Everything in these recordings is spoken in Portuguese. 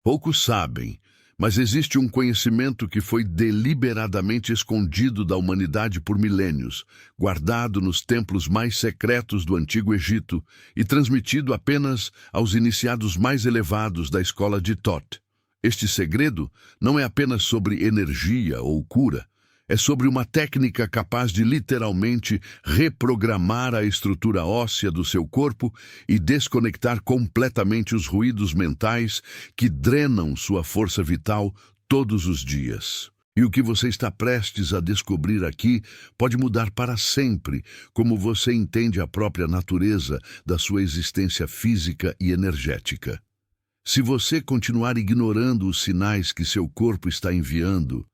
Poucos sabem, mas existe um conhecimento que foi deliberadamente escondido da humanidade por milênios, guardado nos templos mais secretos do Antigo Egito e transmitido apenas aos iniciados mais elevados da escola de Thoth. Este segredo não é apenas sobre energia ou cura, é sobre uma técnica capaz de literalmente reprogramar a estrutura óssea do seu corpo e desconectar completamente os ruídos mentais que drenam sua força vital todos os dias. E o que você está prestes a descobrir aqui pode mudar para sempre como você entende a própria natureza da sua existência física e energética. Se você continuar ignorando os sinais que seu corpo está enviando,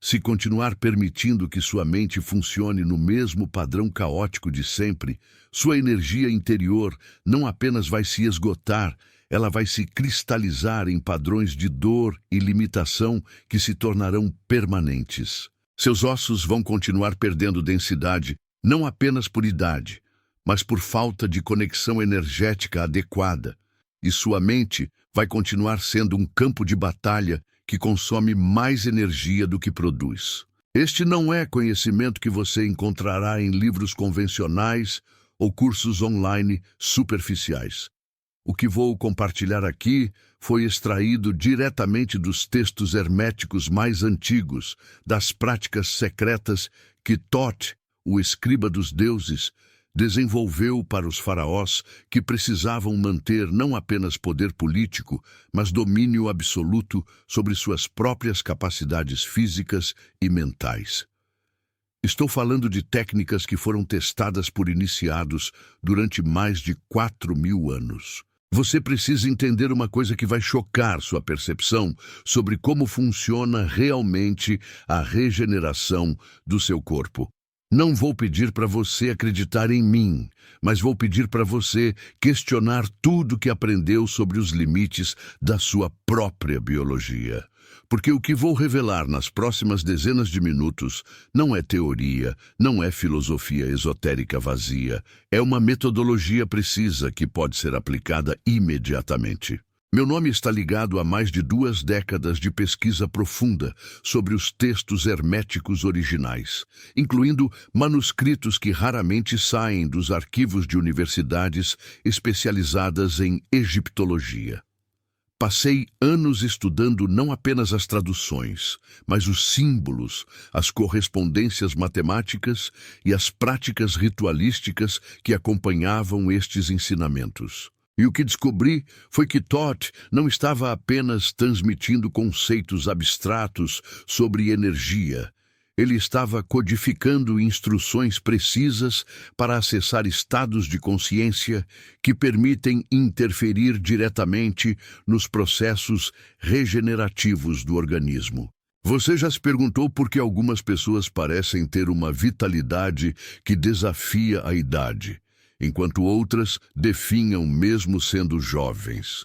se continuar permitindo que sua mente funcione no mesmo padrão caótico de sempre, sua energia interior não apenas vai se esgotar, ela vai se cristalizar em padrões de dor e limitação que se tornarão permanentes. Seus ossos vão continuar perdendo densidade, não apenas por idade, mas por falta de conexão energética adequada, e sua mente vai continuar sendo um campo de batalha que consome mais energia do que produz. Este não é conhecimento que você encontrará em livros convencionais ou cursos online superficiais. O que vou compartilhar aqui foi extraído diretamente dos textos herméticos mais antigos, das práticas secretas que Thoth, o escriba dos deuses, desenvolveu para os faraós que precisavam manter não apenas poder político, mas domínio absoluto sobre suas próprias capacidades físicas e mentais. Estou falando de técnicas que foram testadas por iniciados durante mais de 4.000 anos. Você precisa entender uma coisa que vai chocar sua percepção sobre como funciona realmente a regeneração do seu corpo. Não vou pedir para você acreditar em mim, mas vou pedir para você questionar tudo que aprendeu sobre os limites da sua própria biologia. Porque o que vou revelar nas próximas dezenas de minutos não é teoria, não é filosofia esotérica vazia, é uma metodologia precisa que pode ser aplicada imediatamente. Meu nome está ligado a mais de 2 décadas de pesquisa profunda sobre os textos herméticos originais, incluindo manuscritos que raramente saem dos arquivos de universidades especializadas em egiptologia. Passei anos estudando não apenas as traduções, mas os símbolos, as correspondências matemáticas e as práticas ritualísticas que acompanhavam estes ensinamentos. E o que descobri foi que Thoth não estava apenas transmitindo conceitos abstratos sobre energia. Ele estava codificando instruções precisas para acessar estados de consciência que permitem interferir diretamente nos processos regenerativos do organismo. Você já se perguntou por que algumas pessoas parecem ter uma vitalidade que desafia a idade, enquanto outras definham mesmo sendo jovens?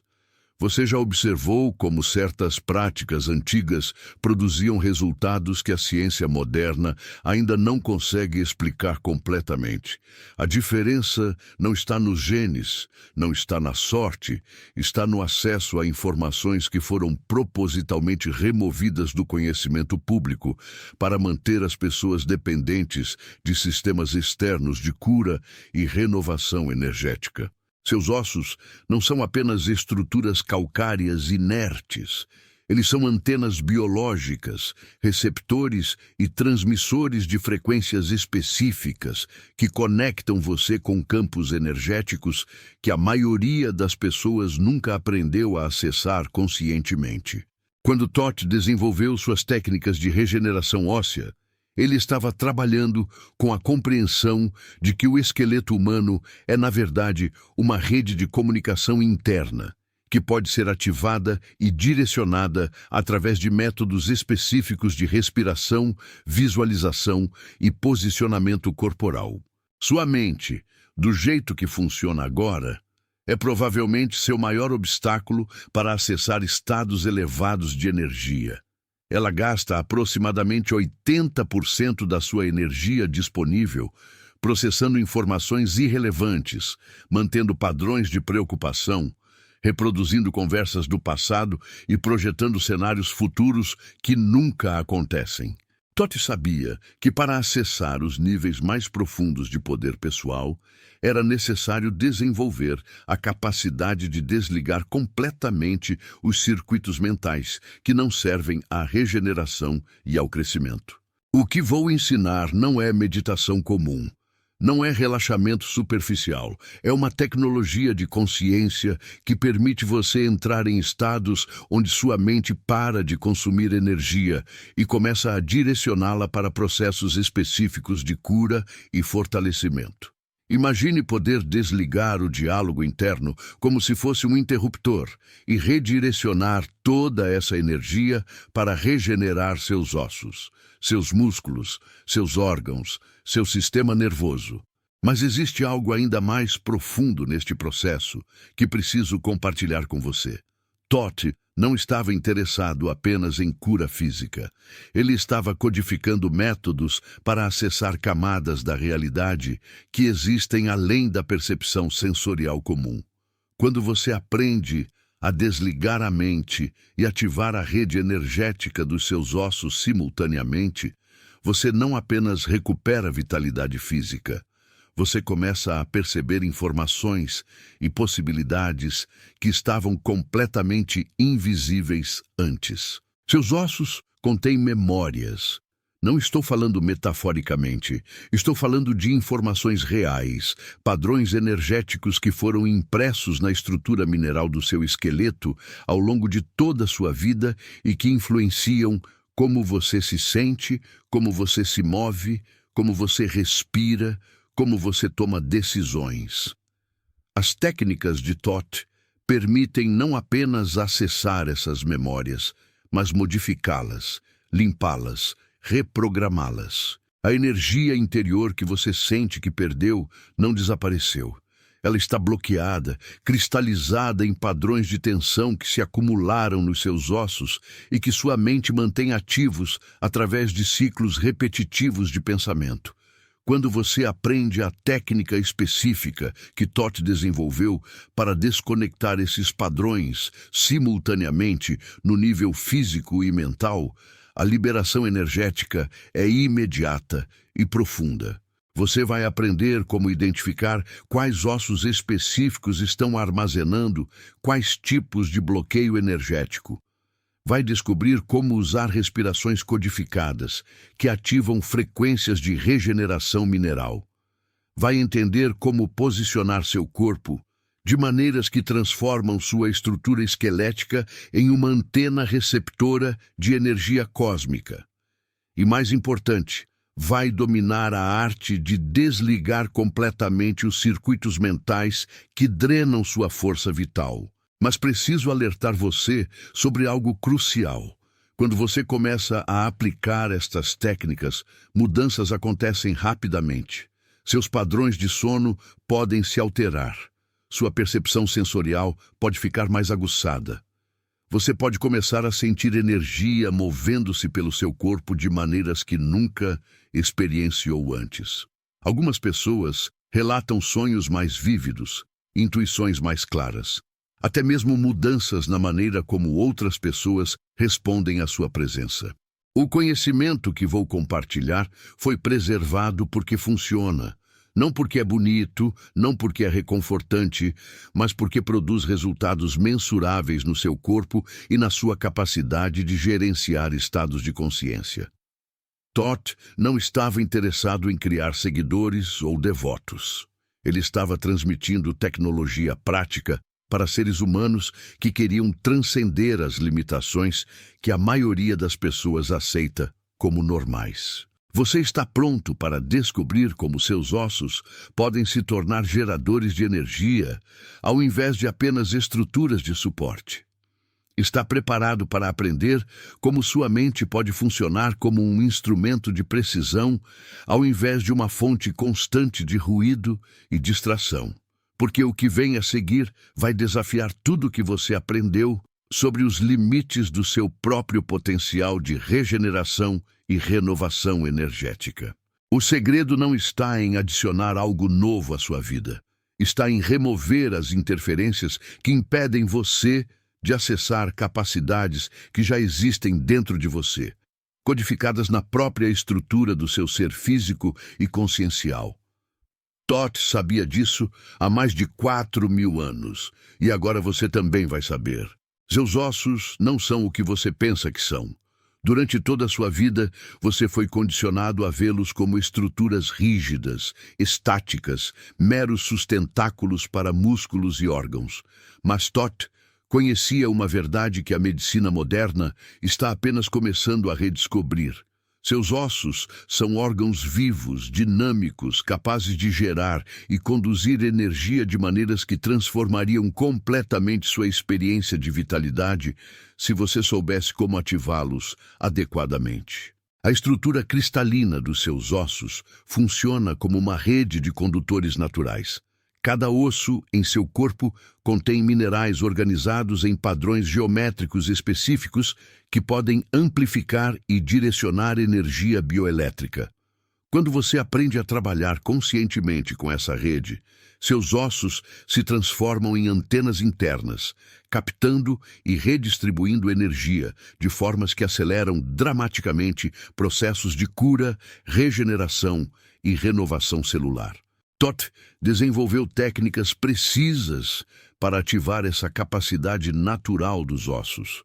Você já observou como certas práticas antigas produziam resultados que a ciência moderna ainda não consegue explicar completamente? A diferença não está nos genes, não está na sorte, está no acesso a informações que foram propositalmente removidas do conhecimento público para manter as pessoas dependentes de sistemas externos de cura e renovação energética. Seus ossos não são apenas estruturas calcárias inertes. Eles são antenas biológicas, receptores e transmissores de frequências específicas que conectam você com campos energéticos que a maioria das pessoas nunca aprendeu a acessar conscientemente. Quando Thoth desenvolveu suas técnicas de regeneração óssea, ele estava trabalhando com a compreensão de que o esqueleto humano é, na verdade, uma rede de comunicação interna, que pode ser ativada e direcionada através de métodos específicos de respiração, visualização e posicionamento corporal. Sua mente, do jeito que funciona agora, é provavelmente seu maior obstáculo para acessar estados elevados de energia. Ela gasta aproximadamente 80% da sua energia disponível processando informações irrelevantes, mantendo padrões de preocupação, reproduzindo conversas do passado e projetando cenários futuros que nunca acontecem. Totti sabia que para acessar os níveis mais profundos de poder pessoal, era necessário desenvolver a capacidade de desligar completamente os circuitos mentais que não servem à regeneração e ao crescimento. O que vou ensinar não é meditação comum. Não é relaxamento superficial, é uma tecnologia de consciência que permite você entrar em estados onde sua mente para de consumir energia e começa a direcioná-la para processos específicos de cura e fortalecimento. Imagine poder desligar o diálogo interno como se fosse um interruptor e redirecionar toda essa energia para regenerar seus ossos, seus músculos, seus órgãos, seu sistema nervoso. Mas existe algo ainda mais profundo neste processo que preciso compartilhar com você. Totti não estava interessado apenas em cura física. Ele estava codificando métodos para acessar camadas da realidade que existem além da percepção sensorial comum. Quando você aprende a desligar a mente e ativar a rede energética dos seus ossos simultaneamente, você não apenas recupera a vitalidade física, você começa a perceber informações e possibilidades que estavam completamente invisíveis antes. Seus ossos contêm memórias. Não estou falando metaforicamente, estou falando de informações reais, padrões energéticos que foram impressos na estrutura mineral do seu esqueleto ao longo de toda a sua vida e que influenciam como você se sente, como você se move, como você respira, como você toma decisões. As técnicas de Totti permitem não apenas acessar essas memórias, mas modificá-las, limpá-las, reprogramá-las. A energia interior que você sente que perdeu não desapareceu. Ela está bloqueada, cristalizada em padrões de tensão que se acumularam nos seus ossos e que sua mente mantém ativos através de ciclos repetitivos de pensamento. Quando você aprende a técnica específica que Totti desenvolveu para desconectar esses padrões simultaneamente no nível físico e mental, a liberação energética é imediata e profunda. Você vai aprender como identificar quais ossos específicos estão armazenando quais tipos de bloqueio energético. Vai descobrir como usar respirações codificadas, que ativam frequências de regeneração mineral. Vai entender como posicionar seu corpo de maneiras que transformam sua estrutura esquelética em uma antena receptora de energia cósmica. E mais importante, vai dominar a arte de desligar completamente os circuitos mentais que drenam sua força vital. Mas preciso alertar você sobre algo crucial. Quando você começa a aplicar estas técnicas, mudanças acontecem rapidamente. Seus padrões de sono podem se alterar. Sua percepção sensorial pode ficar mais aguçada. Você pode começar a sentir energia movendo-se pelo seu corpo de maneiras que nunca experienciou antes. Algumas pessoas relatam sonhos mais vívidos, intuições mais claras. Até mesmo mudanças na maneira como outras pessoas respondem à sua presença. O conhecimento que vou compartilhar foi preservado porque funciona. Não porque é bonito, não porque é reconfortante, mas porque produz resultados mensuráveis no seu corpo e na sua capacidade de gerenciar estados de consciência. Totti não estava interessado em criar seguidores ou devotos. Ele estava transmitindo tecnologia prática para seres humanos que queriam transcender as limitações que a maioria das pessoas aceita como normais. Você está pronto para descobrir como seus ossos podem se tornar geradores de energia, ao invés de apenas estruturas de suporte. Está preparado para aprender como sua mente pode funcionar como um instrumento de precisão, ao invés de uma fonte constante de ruído e distração. Porque o que vem a seguir vai desafiar tudo o que você aprendeu sobre os limites do seu próprio potencial de regeneração e renovação energética. O segredo não está em adicionar algo novo à sua vida. está em remover as interferências que impedem você de acessar capacidades que já existem dentro de você, codificadas na própria estrutura do seu ser físico e consciencial. Toth sabia disso há mais de 4.000 anos, e agora você também vai saber. Seus ossos não são o que você pensa que são. Durante toda a sua vida, você foi condicionado a vê-los como estruturas rígidas, estáticas, meros sustentáculos para músculos e órgãos. Mas Toth conhecia uma verdade que a medicina moderna está apenas começando a redescobrir. Seus ossos são órgãos vivos, dinâmicos, capazes de gerar e conduzir energia de maneiras que transformariam completamente sua experiência de vitalidade se você soubesse como ativá-los adequadamente. A estrutura cristalina dos seus ossos funciona como uma rede de condutores naturais. Cada osso em seu corpo contém minerais organizados em padrões geométricos específicos que podem amplificar e direcionar energia bioelétrica. Quando você aprende a trabalhar conscientemente com essa rede, seus ossos se transformam em antenas internas, captando e redistribuindo energia de formas que aceleram dramaticamente processos de cura, regeneração e renovação celular. Toth desenvolveu técnicas precisas para ativar essa capacidade natural dos ossos.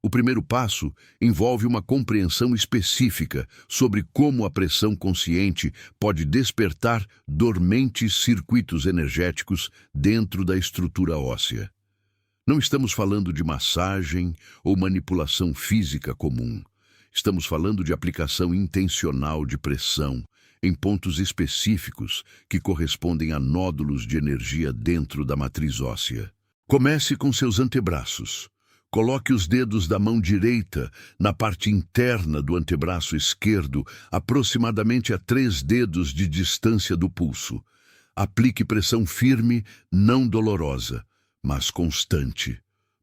O primeiro passo envolve uma compreensão específica sobre como a pressão consciente pode despertar dormentes circuitos energéticos dentro da estrutura óssea. Não estamos falando de massagem ou manipulação física comum. Estamos falando de aplicação intencional de pressão em pontos específicos que correspondem a nódulos de energia dentro da matriz óssea. Comece com seus antebraços. Coloque os dedos da mão direita na parte interna do antebraço esquerdo, aproximadamente a 3 dedos de distância do pulso. Aplique pressão firme, não dolorosa, mas constante.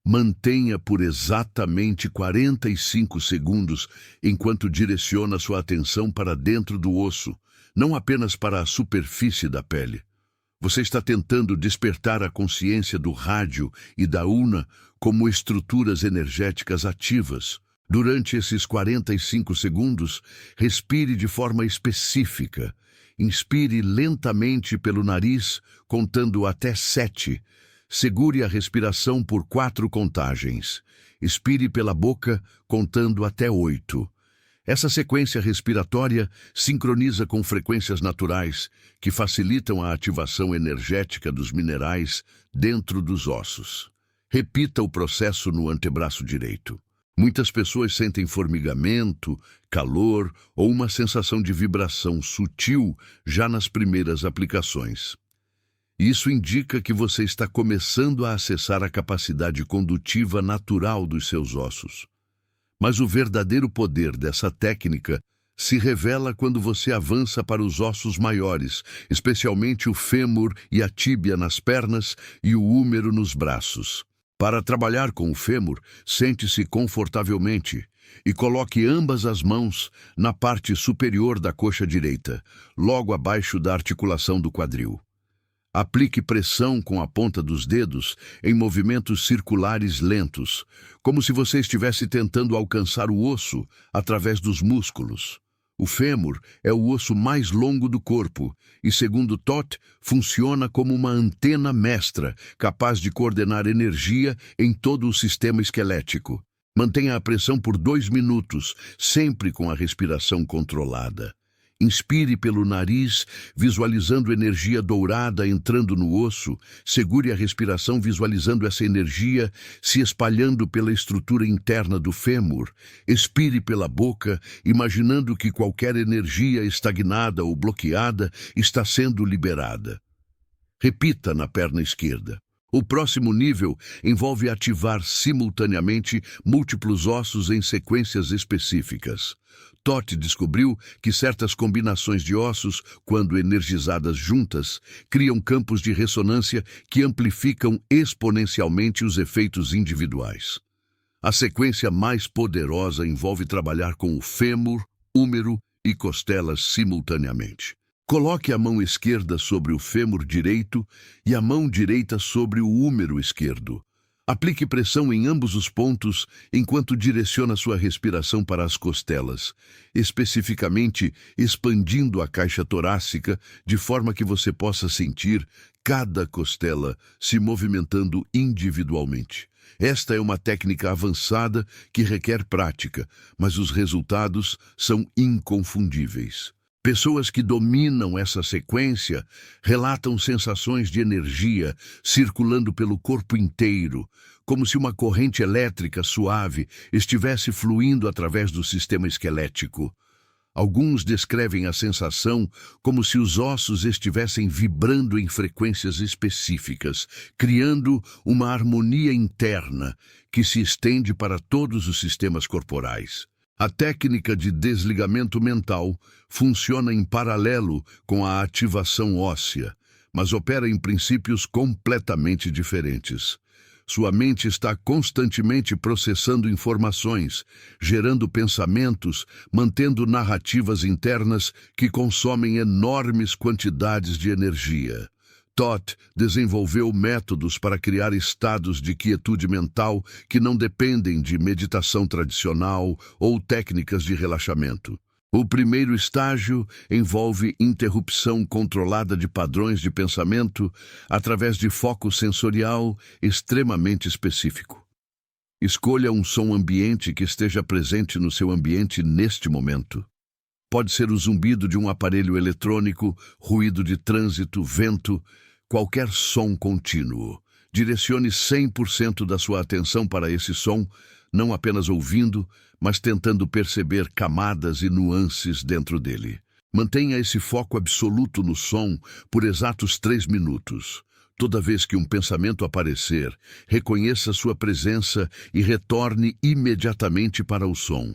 Mantenha por exatamente 45 segundos enquanto direciona sua atenção para dentro do osso, não apenas para a superfície da pele. Você está tentando despertar a consciência do rádio e da una como estruturas energéticas ativas. Durante esses 45 segundos, respire de forma específica. Inspire lentamente pelo nariz, contando até 7. Segure a respiração por 4 contagens. Expire pela boca, contando até 8. Essa sequência respiratória sincroniza com frequências naturais que facilitam a ativação energética dos minerais dentro dos ossos. Repita o processo no antebraço direito. Muitas pessoas sentem formigamento, calor ou uma sensação de vibração sutil já nas primeiras aplicações. Isso indica que você está começando a acessar a capacidade condutiva natural dos seus ossos. Mas o verdadeiro poder dessa técnica se revela quando você avança para os ossos maiores, especialmente o fêmur e a tíbia nas pernas e o húmero nos braços. Para trabalhar com o fêmur, sente-se confortavelmente e coloque ambas as mãos na parte superior da coxa direita, logo abaixo da articulação do quadril. Aplique pressão com a ponta dos dedos em movimentos circulares lentos, como se você estivesse tentando alcançar o osso através dos músculos. O fêmur é o osso mais longo do corpo e, segundo Toth, funciona como uma antena mestra, capaz de coordenar energia em todo o sistema esquelético. Mantenha a pressão por 2 minutos, sempre com a respiração controlada. Inspire pelo nariz, visualizando energia dourada entrando no osso. Segure a respiração visualizando essa energia se espalhando pela estrutura interna do fêmur. Expire pela boca, imaginando que qualquer energia estagnada ou bloqueada está sendo liberada. Repita na perna esquerda. O próximo nível envolve ativar simultaneamente múltiplos ossos em sequências específicas. Toth descobriu que certas combinações de ossos, quando energizadas juntas, criam campos de ressonância que amplificam exponencialmente os efeitos individuais. A sequência mais poderosa envolve trabalhar com o fêmur, húmero e costelas simultaneamente. Coloque a mão esquerda sobre o fêmur direito e a mão direita sobre o húmero esquerdo. Aplique pressão em ambos os pontos enquanto direciona sua respiração para as costelas, especificamente expandindo a caixa torácica de forma que você possa sentir cada costela se movimentando individualmente. Esta é uma técnica avançada que requer prática, mas os resultados são inconfundíveis. Pessoas que dominam essa sequência relatam sensações de energia circulando pelo corpo inteiro, como se uma corrente elétrica suave estivesse fluindo através do sistema esquelético. Alguns descrevem a sensação como se os ossos estivessem vibrando em frequências específicas, criando uma harmonia interna que se estende para todos os sistemas corporais. A técnica de desligamento mental funciona em paralelo com a ativação óssea, mas opera em princípios completamente diferentes. Sua mente está constantemente processando informações, gerando pensamentos, mantendo narrativas internas que consomem enormes quantidades de energia. Todd desenvolveu métodos para criar estados de quietude mental que não dependem de meditação tradicional ou técnicas de relaxamento. O primeiro estágio envolve interrupção controlada de padrões de pensamento através de foco sensorial extremamente específico. Escolha um som ambiente que esteja presente no seu ambiente neste momento. Pode ser o zumbido de um aparelho eletrônico, ruído de trânsito, vento, qualquer som contínuo. Direcione 100% da sua atenção para esse som, não apenas ouvindo, mas tentando perceber camadas e nuances dentro dele. Mantenha esse foco absoluto no som por exatos 3 minutos. Toda vez que um pensamento aparecer, reconheça sua presença e retorne imediatamente para o som.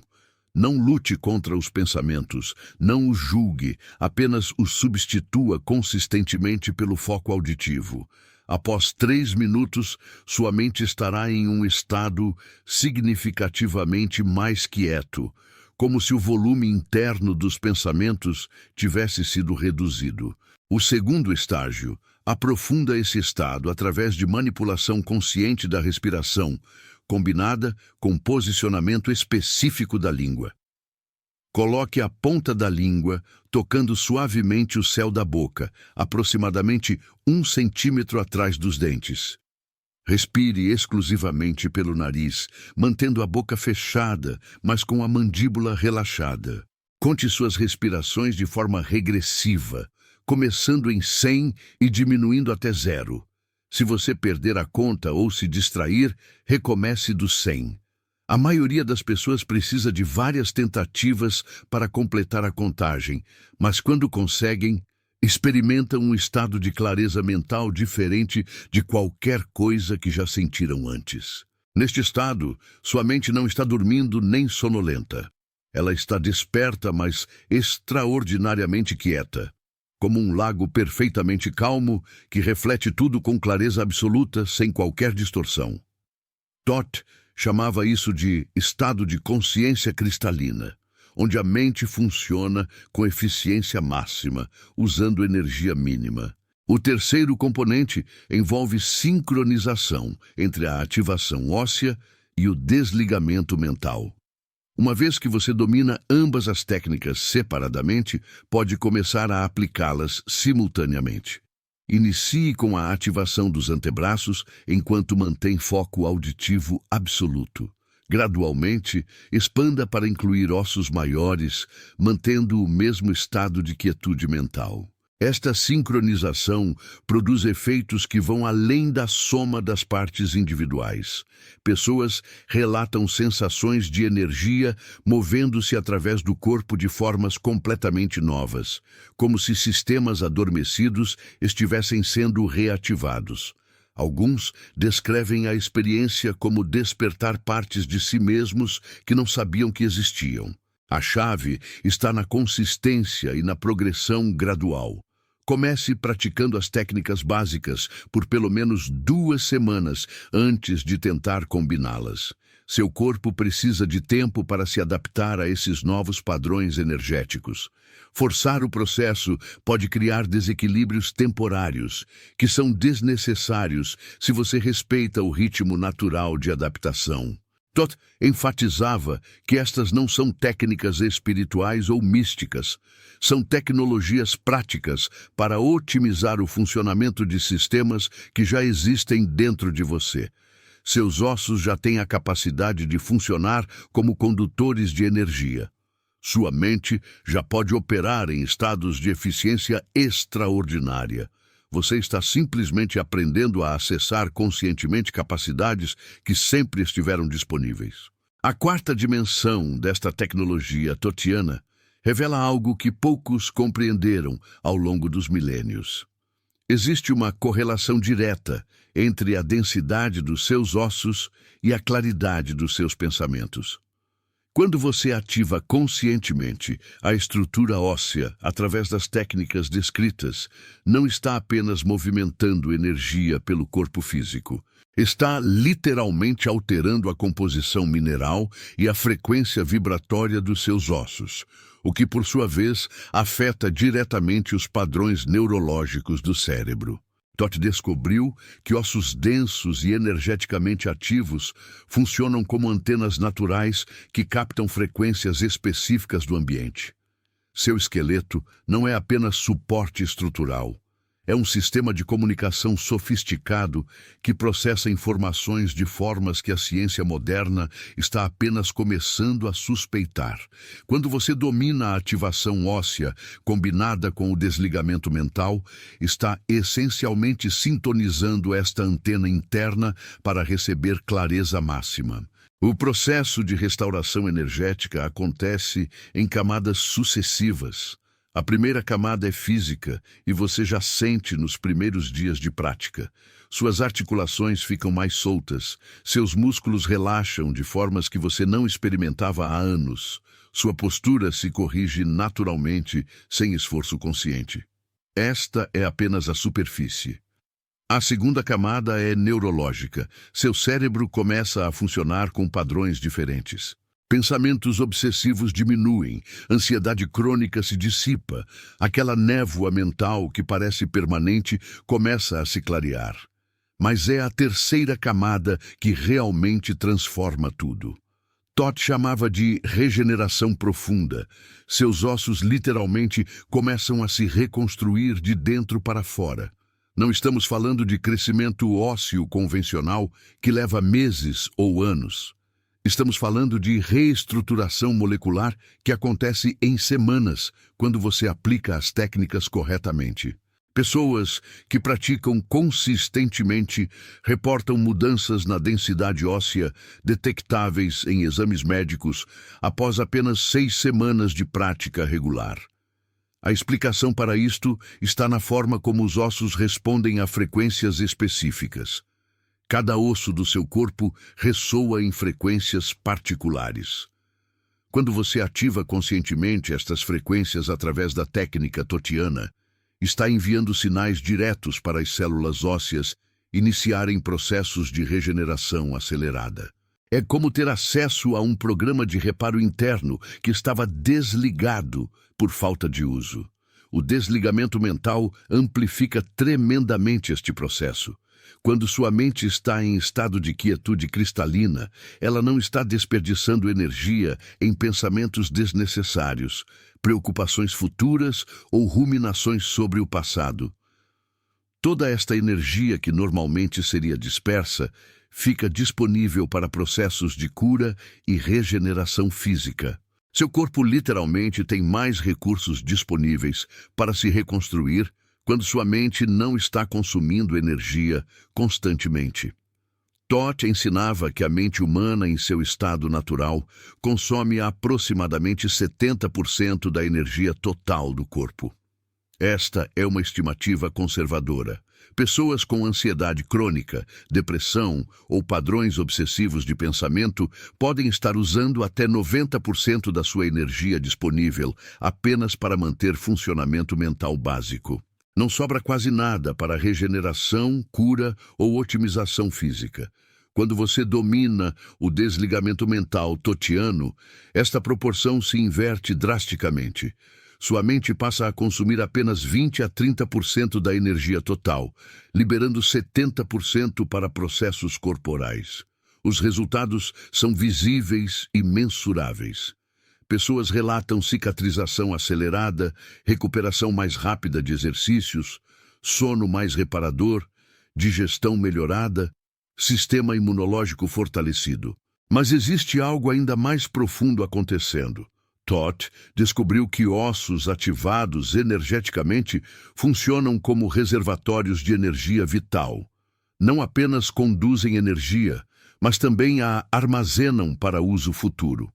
Não lute contra os pensamentos, não os julgue, apenas os substitua consistentemente pelo foco auditivo. Após 3 minutos, sua mente estará em um estado significativamente mais quieto, como se o volume interno dos pensamentos tivesse sido reduzido. O segundo estágio aprofunda esse estado através de manipulação consciente da respiração, combinada com posicionamento específico da língua. Coloque a ponta da língua tocando suavemente o céu da boca, aproximadamente 1 centímetro atrás dos dentes. Respire exclusivamente pelo nariz, mantendo a boca fechada, mas com a mandíbula relaxada. Conte suas respirações de forma regressiva, começando em 100 e diminuindo até 0. Se você perder a conta ou se distrair, recomece do 100. A maioria das pessoas precisa de várias tentativas para completar a contagem, mas quando conseguem, experimentam um estado de clareza mental diferente de qualquer coisa que já sentiram antes. Neste estado, sua mente não está dormindo nem sonolenta. Ela está desperta, mas extraordinariamente quieta, como um lago perfeitamente calmo que reflete tudo com clareza absoluta, sem qualquer distorção. Todd chamava isso de estado de consciência cristalina, onde a mente funciona com eficiência máxima, usando energia mínima. O terceiro componente envolve sincronização entre a ativação óssea e o desligamento mental. Uma vez que você domina ambas as técnicas separadamente, pode começar a aplicá-las simultaneamente. Inicie com a ativação dos antebraços enquanto mantém foco auditivo absoluto. Gradualmente, expanda para incluir ossos maiores, mantendo o mesmo estado de quietude mental. Esta sincronização produz efeitos que vão além da soma das partes individuais. Pessoas relatam sensações de energia movendo-se através do corpo de formas completamente novas, como se sistemas adormecidos estivessem sendo reativados. Alguns descrevem a experiência como despertar partes de si mesmos que não sabiam que existiam. A chave está na consistência e na progressão gradual. Comece praticando as técnicas básicas por pelo menos 2 semanas antes de tentar combiná-las. Seu corpo precisa de tempo para se adaptar a esses novos padrões energéticos. Forçar o processo pode criar desequilíbrios temporários, que são desnecessários se você respeita o ritmo natural de adaptação. Toth enfatizava que estas não são técnicas espirituais ou místicas, são tecnologias práticas para otimizar o funcionamento de sistemas que já existem dentro de você. Seus ossos já têm a capacidade de funcionar como condutores de energia. Sua mente já pode operar em estados de eficiência extraordinária. Você está simplesmente aprendendo a acessar conscientemente capacidades que sempre estiveram disponíveis. A quarta dimensão desta tecnologia thotiana revela algo que poucos compreenderam ao longo dos milênios. Existe uma correlação direta entre a densidade dos seus ossos e a claridade dos seus pensamentos. Quando você ativa conscientemente a estrutura óssea através das técnicas descritas, não está apenas movimentando energia pelo corpo físico. Está literalmente alterando a composição mineral e a frequência vibratória dos seus ossos, o que, por sua vez, afeta diretamente os padrões neurológicos do cérebro. Toth descobriu que ossos densos e energeticamente ativos funcionam como antenas naturais que captam frequências específicas do ambiente. Seu esqueleto não é apenas suporte estrutural. É um sistema de comunicação sofisticado que processa informações de formas que a ciência moderna está apenas começando a suspeitar. Quando você domina a ativação óssea combinada com o desligamento mental, está essencialmente sintonizando esta antena interna para receber clareza máxima. O processo de restauração energética acontece em camadas sucessivas. A primeira camada é física e você já sente nos primeiros dias de prática. Suas articulações ficam mais soltas, seus músculos relaxam de formas que você não experimentava há anos. Sua postura se corrige naturalmente, sem esforço consciente. Esta é apenas a superfície. A segunda camada é neurológica. Seu cérebro começa a funcionar com padrões diferentes. Pensamentos obsessivos diminuem, ansiedade crônica se dissipa, aquela névoa mental que parece permanente começa a se clarear. Mas é a terceira camada que realmente transforma tudo. Toth chamava de regeneração profunda. Seus ossos literalmente começam a se reconstruir de dentro para fora. Não estamos falando de crescimento ósseo convencional que leva meses ou anos. Estamos falando de reestruturação molecular que acontece em semanas, quando você aplica as técnicas corretamente. Pessoas que praticam consistentemente reportam mudanças na densidade óssea detectáveis em exames médicos após apenas 6 semanas de prática regular. A explicação para isto está na forma como os ossos respondem a frequências específicas. Cada osso do seu corpo ressoa em frequências particulares. Quando você ativa conscientemente estas frequências através da técnica thotiana, está enviando sinais diretos para as células ósseas iniciarem processos de regeneração acelerada. É como ter acesso a um programa de reparo interno que estava desligado por falta de uso. O desligamento mental amplifica tremendamente este processo. Quando sua mente está em estado de quietude cristalina, ela não está desperdiçando energia em pensamentos desnecessários, preocupações futuras ou ruminações sobre o passado. Toda esta energia que normalmente seria dispersa fica disponível para processos de cura e regeneração física. Seu corpo literalmente tem mais recursos disponíveis para se reconstruir quando sua mente não está consumindo energia constantemente. Toth ensinava que a mente humana, em seu estado natural, consome aproximadamente 70% da energia total do corpo. Esta é uma estimativa conservadora. Pessoas com ansiedade crônica, depressão ou padrões obsessivos de pensamento podem estar usando até 90% da sua energia disponível apenas para manter funcionamento mental básico. Não sobra quase nada para regeneração, cura ou otimização física. Quando você domina o desligamento mental totiano, esta proporção se inverte drasticamente. Sua mente passa a consumir apenas 20 a 30% da energia total, liberando 70% para processos corporais. Os resultados são visíveis e mensuráveis. Pessoas relatam cicatrização acelerada, recuperação mais rápida de exercícios, sono mais reparador, digestão melhorada, sistema imunológico fortalecido. Mas existe algo ainda mais profundo acontecendo. Todd descobriu que ossos ativados energeticamente funcionam como reservatórios de energia vital. Não apenas conduzem energia, mas também a armazenam para uso futuro.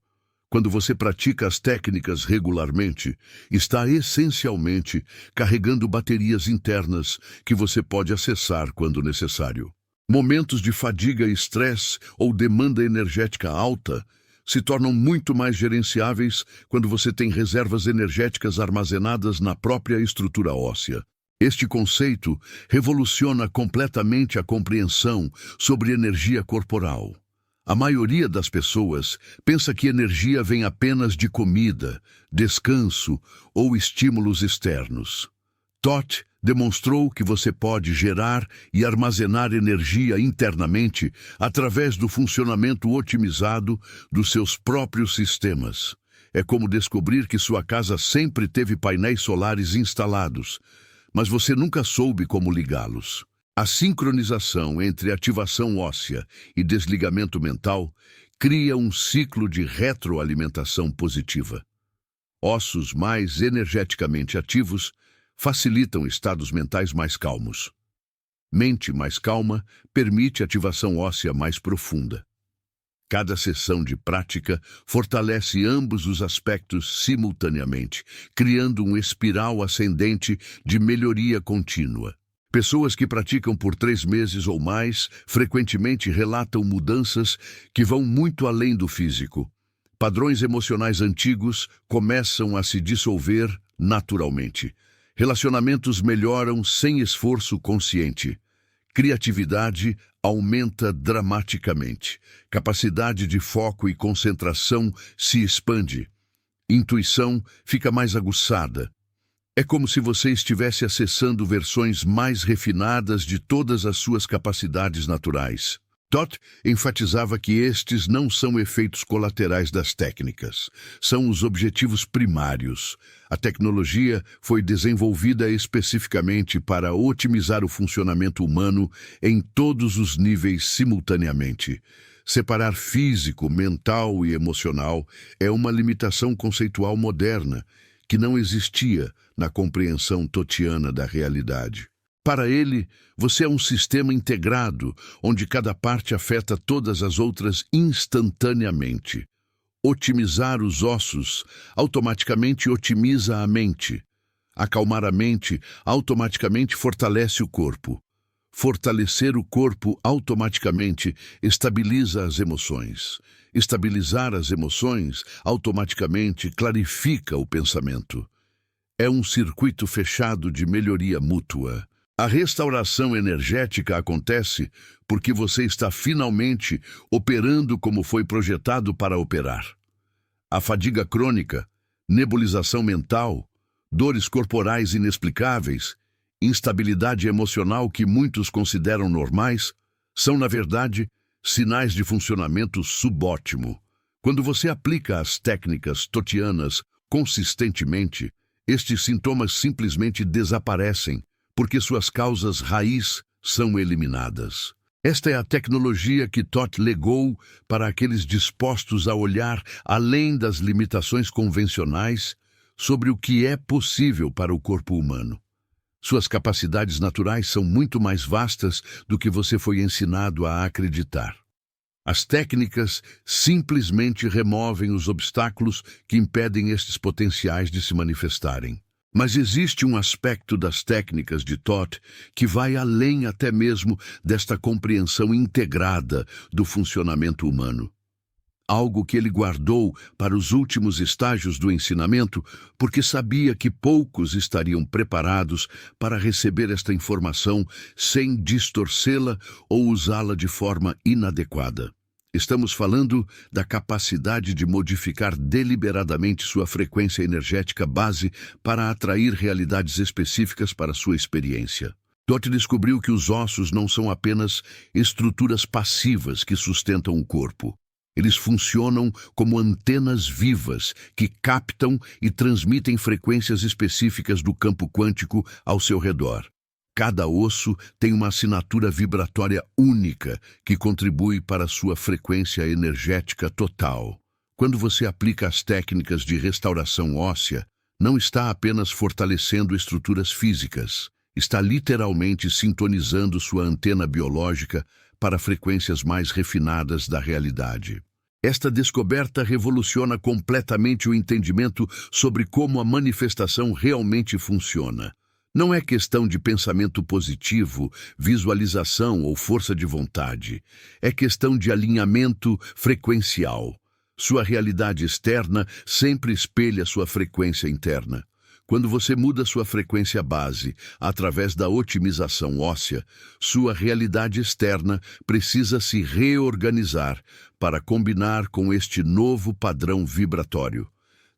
Quando você pratica as técnicas regularmente, está essencialmente carregando baterias internas que você pode acessar quando necessário. Momentos de fadiga, estresse ou demanda energética alta se tornam muito mais gerenciáveis quando você tem reservas energéticas armazenadas na própria estrutura óssea. Este conceito revoluciona completamente a compreensão sobre energia corporal. A maioria das pessoas pensa que energia vem apenas de comida, descanso ou estímulos externos. Todd demonstrou que você pode gerar e armazenar energia internamente através do funcionamento otimizado dos seus próprios sistemas. É como descobrir que sua casa sempre teve painéis solares instalados, mas você nunca soube como ligá-los. A sincronização entre ativação óssea e desligamento mental cria um ciclo de retroalimentação positiva. Ossos mais energeticamente ativos facilitam estados mentais mais calmos. Mente mais calma permite ativação óssea mais profunda. Cada sessão de prática fortalece ambos os aspectos simultaneamente, criando um espiral ascendente de melhoria contínua. Pessoas que praticam por 3 meses ou mais frequentemente relatam mudanças que vão muito além do físico. Padrões emocionais antigos começam a se dissolver naturalmente. Relacionamentos melhoram sem esforço consciente. Criatividade aumenta dramaticamente. Capacidade de foco e concentração se expande. Intuição fica mais aguçada. É como se você estivesse acessando versões mais refinadas de todas as suas capacidades naturais. Todd enfatizava que estes não são efeitos colaterais das técnicas, são os objetivos primários. A tecnologia foi desenvolvida especificamente para otimizar o funcionamento humano em todos os níveis simultaneamente. Separar físico, mental e emocional é uma limitação conceitual moderna que não existia na compreensão totiana da realidade. Para ele, você é um sistema integrado, onde cada parte afeta todas as outras instantaneamente. Otimizar os ossos automaticamente otimiza a mente. Acalmar a mente automaticamente fortalece o corpo. Fortalecer o corpo automaticamente estabiliza as emoções. Estabilizar as emoções automaticamente clarifica o pensamento. É um circuito fechado de melhoria mútua. A restauração energética acontece porque você está finalmente operando como foi projetado para operar. A fadiga crônica, nebulização mental, dores corporais inexplicáveis, instabilidade emocional que muitos consideram normais, são, na verdade, sinais de funcionamento subótimo. Quando você aplica as técnicas totianas consistentemente, estes sintomas simplesmente desaparecem, porque suas causas raiz são eliminadas. Esta é a tecnologia que Todd legou para aqueles dispostos a olhar além das limitações convencionais sobre o que é possível para o corpo humano. Suas capacidades naturais são muito mais vastas do que você foi ensinado a acreditar. As técnicas simplesmente removem os obstáculos que impedem estes potenciais de se manifestarem. Mas existe um aspecto das técnicas de Todd que vai além até mesmo desta compreensão integrada do funcionamento humano. algo que ele guardou para os últimos estágios do ensinamento, porque sabia que poucos estariam preparados para receber esta informação sem distorcê-la ou usá-la de forma inadequada. Estamos falando da capacidade de modificar deliberadamente sua frequência energética base para atrair realidades específicas para sua experiência. Dot descobriu que os ossos não são apenas estruturas passivas que sustentam o corpo. Eles funcionam como antenas vivas que captam e transmitem frequências específicas do campo quântico ao seu redor. Cada osso tem uma assinatura vibratória única que contribui para sua frequência energética total. Quando você aplica as técnicas de restauração óssea, não está apenas fortalecendo estruturas físicas, está literalmente sintonizando sua antena biológica para frequências mais refinadas da realidade. Esta descoberta revoluciona completamente o entendimento sobre como a manifestação realmente funciona. Não é questão de pensamento positivo, visualização ou força de vontade. É questão de alinhamento frequencial. Sua realidade externa sempre espelha sua frequência interna. Quando você muda sua frequência base através da otimização óssea, sua realidade externa precisa se reorganizar para combinar com este novo padrão vibratório.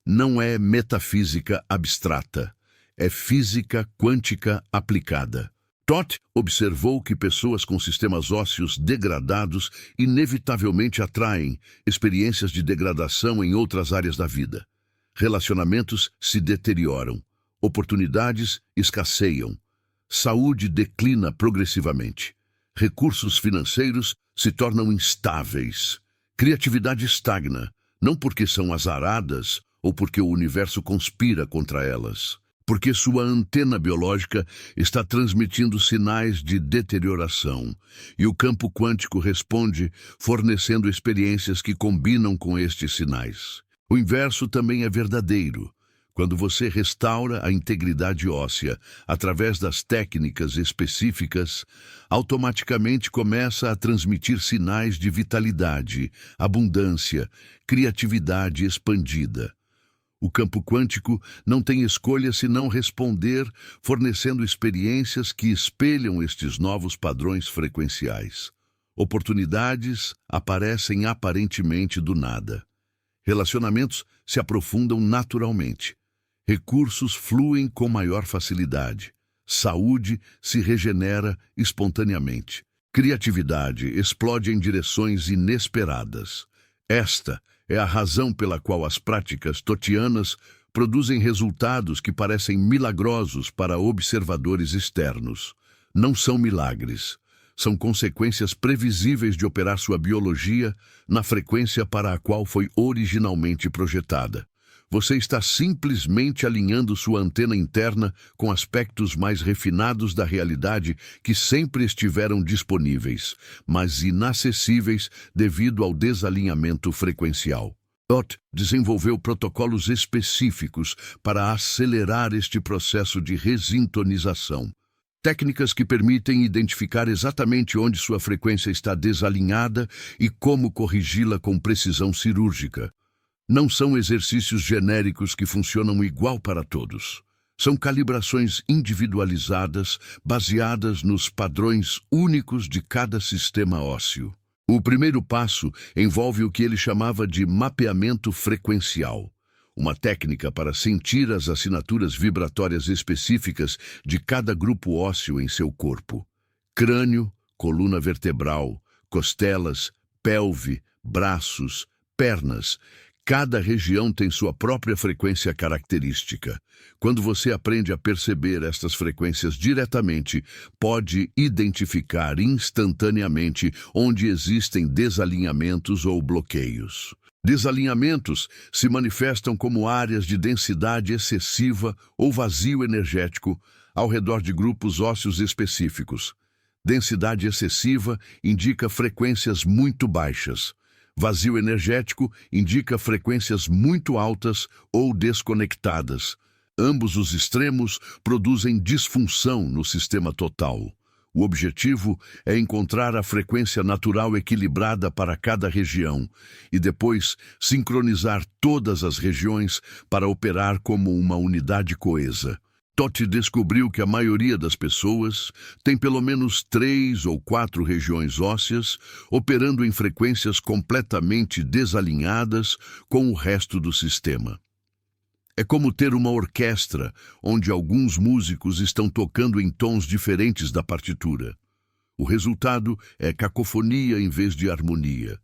Não é metafísica abstrata. É física quântica aplicada. Dot observou que pessoas com sistemas ósseos degradados inevitavelmente atraem experiências de degradação em outras áreas da vida. Relacionamentos se deterioram, oportunidades escasseiam, saúde declina progressivamente, recursos financeiros se tornam instáveis, criatividade estagna, não porque são azaradas ou porque o universo conspira contra elas, porque sua antena biológica está transmitindo sinais de deterioração, e o campo quântico responde fornecendo experiências que combinam com estes sinais. O inverso também é verdadeiro. Quando você restaura a integridade óssea através das técnicas específicas, automaticamente começa a transmitir sinais de vitalidade, abundância, criatividade expandida. O campo quântico não tem escolha senão responder, fornecendo experiências que espelham estes novos padrões frequenciais. Oportunidades aparecem aparentemente do nada. Relacionamentos se aprofundam naturalmente. Recursos fluem com maior facilidade. Saúde se regenera espontaneamente. Criatividade explode em direções inesperadas. Esta é a razão pela qual as práticas totianas produzem resultados que parecem milagrosos para observadores externos. Não são milagres. São consequências previsíveis de operar sua biologia na frequência para a qual foi originalmente projetada. Você está simplesmente alinhando sua antena interna com aspectos mais refinados da realidade que sempre estiveram disponíveis, mas inacessíveis devido ao desalinhamento frequencial. Dot desenvolveu protocolos específicos para acelerar este processo de resintonização. Técnicas que permitem identificar exatamente onde sua frequência está desalinhada e como corrigi-la com precisão cirúrgica. Não são exercícios genéricos que funcionam igual para todos. São calibrações individualizadas, baseadas nos padrões únicos de cada sistema ósseo. O primeiro passo envolve o que ele chamava de mapeamento frequencial, uma técnica para sentir as assinaturas vibratórias específicas de cada grupo ósseo em seu corpo. Crânio, coluna vertebral, costelas, pelve, braços, pernas. Cada região tem sua própria frequência característica. Quando você aprende a perceber estas frequências diretamente, pode identificar instantaneamente onde existem desalinhamentos ou bloqueios. Desalinhamentos se manifestam como áreas de densidade excessiva ou vazio energético ao redor de grupos ósseos específicos. Densidade excessiva indica frequências muito baixas. Vazio energético indica frequências muito altas ou desconectadas. Ambos os extremos produzem disfunção no sistema total. O objetivo é encontrar a frequência natural equilibrada para cada região e depois sincronizar todas as regiões para operar como uma unidade coesa. Totti descobriu que a maioria das pessoas tem pelo menos 3 ou 4 regiões ósseas operando em frequências completamente desalinhadas com o resto do sistema. É como ter uma orquestra onde alguns músicos estão tocando em tons diferentes da partitura. O resultado é cacofonia em vez de harmonia.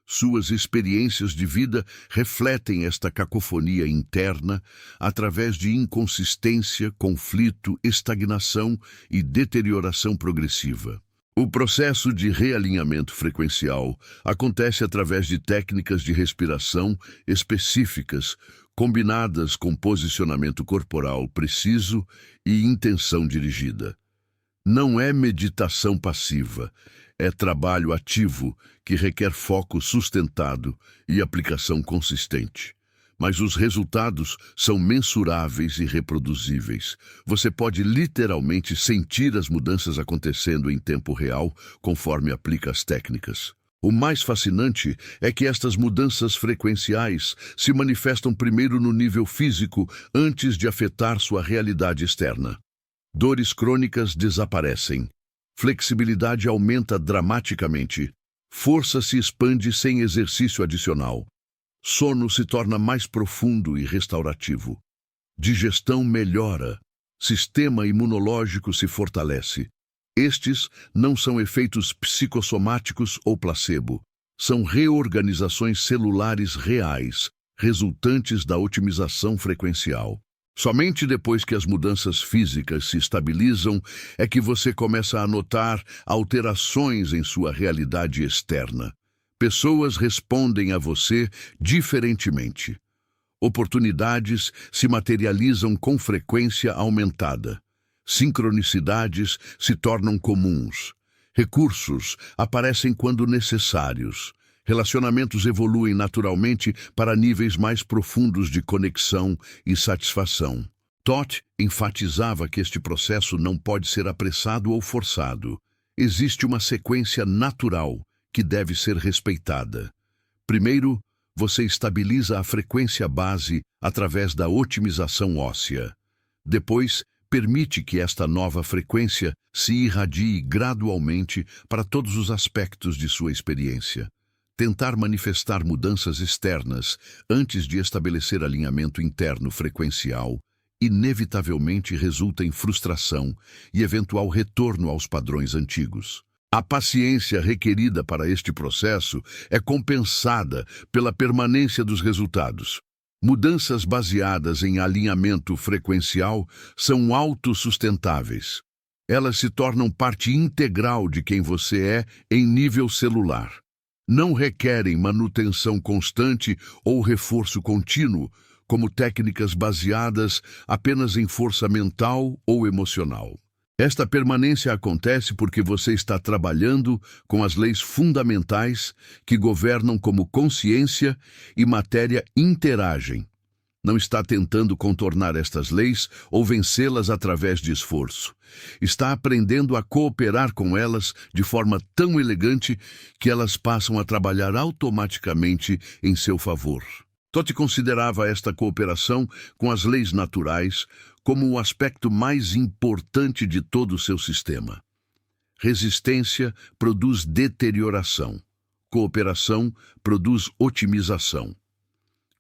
Suas experiências de vida refletem esta cacofonia interna através de inconsistência, conflito, estagnação e deterioração progressiva. O processo de realinhamento frequencial acontece através de técnicas de respiração específicas, combinadas com posicionamento corporal preciso e intenção dirigida. Não é meditação passiva, é trabalho ativo que requer foco sustentado e aplicação consistente. Mas os resultados são mensuráveis e reproduzíveis. Você pode literalmente sentir as mudanças acontecendo em tempo real conforme aplica as técnicas. O mais fascinante é que estas mudanças frequenciais se manifestam primeiro no nível físico antes de afetar sua realidade externa. Dores crônicas desaparecem. Flexibilidade aumenta dramaticamente. Força se expande sem exercício adicional. Sono se torna mais profundo e restaurativo. Digestão melhora. Sistema imunológico se fortalece. Estes não são efeitos psicossomáticos ou placebo. São reorganizações celulares reais, resultantes da otimização frequencial. Somente depois que as mudanças físicas se estabilizam é que você começa a notar alterações em sua realidade externa. Pessoas respondem a você diferentemente. Oportunidades se materializam com frequência aumentada. Sincronicidades se tornam comuns. Recursos aparecem quando necessários. Relacionamentos evoluem naturalmente para níveis mais profundos de conexão e satisfação. Totti enfatizava que este processo não pode ser apressado ou forçado. Existe uma sequência natural que deve ser respeitada. Primeiro, você estabiliza a frequência base através da otimização óssea. Depois, permite que esta nova frequência se irradie gradualmente para todos os aspectos de sua experiência. Tentar manifestar mudanças externas antes de estabelecer alinhamento interno frequencial inevitavelmente resulta em frustração e eventual retorno aos padrões antigos. A paciência requerida para este processo é compensada pela permanência dos resultados. Mudanças baseadas em alinhamento frequencial são autossustentáveis. Elas se tornam parte integral de quem você é em nível celular. Não requerem manutenção constante ou reforço contínuo, como técnicas baseadas apenas em força mental ou emocional. Esta permanência acontece porque você está trabalhando com as leis fundamentais que governam como consciência e matéria interagem. Não está tentando contornar estas leis ou vencê-las através de esforço. Está aprendendo a cooperar com elas de forma tão elegante que elas passam a trabalhar automaticamente em seu favor. Totti considerava esta cooperação com as leis naturais como o aspecto mais importante de todo o seu sistema. Resistência produz deterioração. Cooperação produz otimização.